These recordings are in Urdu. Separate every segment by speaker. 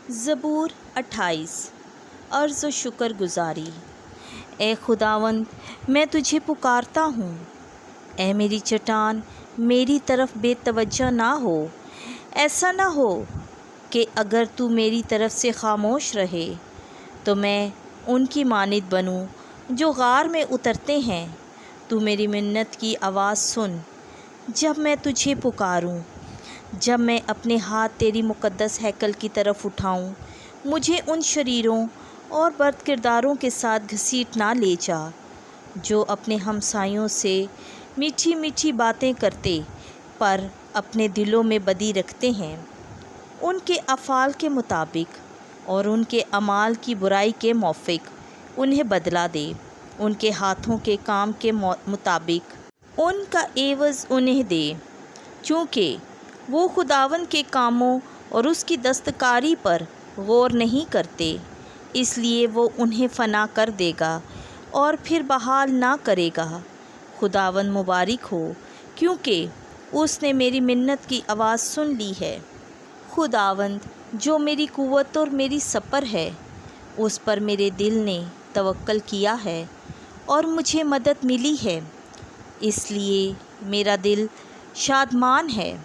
Speaker 1: زبور 28 عرض و شکر گزاری۔ اے خداوند میں تجھے پکارتا ہوں، اے میری چٹان میری طرف بے توجہ نہ ہو۔ ایسا نہ ہو کہ اگر تو میری طرف سے خاموش رہے تو میں ان کی مانند بنوں جو غار میں اترتے ہیں۔ تو میری منت کی آواز سن جب میں تجھے پکاروں، جب میں اپنے ہاتھ تیری مقدس ہیکل کی طرف اٹھاؤں۔ مجھے ان شریروں اور بد کرداروں کے ساتھ گھسیٹ نہ لے جا جو اپنے ہمسایوں سے میٹھی میٹھی باتیں کرتے پر اپنے دلوں میں بدی رکھتے ہیں۔ ان کے افعال کے مطابق اور ان کے اعمال کی برائی کے موافق انہیں بدلہ دے، ان کے ہاتھوں کے کام کے مطابق ان کا عوض انہیں دے، چونکہ وہ خداوند کے کاموں اور اس کی دستکاری پر غور نہیں کرتے، اس لیے وہ انہیں فنا کر دے گا اور پھر بحال نہ کرے گا۔ خداوند مبارک ہو، کیونکہ اس نے میری منت کی آواز سن لی ہے۔ خداوند جو میری قوت اور میری سپر ہے، اس پر میرے دل نے توکل کیا ہے اور مجھے مدد ملی ہے، اس لیے میرا دل شادمان ہے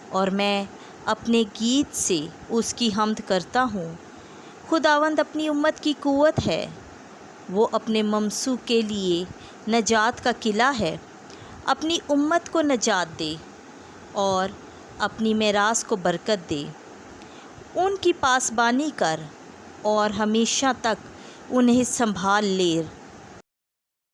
Speaker 1: اور میں اپنے گیت سے اس کی حمد کرتا ہوں۔ خداوند اپنی امت کی قوت ہے، وہ اپنے ممسوح کے لیے نجات کا قلعہ ہے۔ اپنی امت کو نجات دے اور اپنی میراث کو برکت دے۔ ان کی پاسبانی کر اور ہمیشہ تک انہیں سنبھال لے۔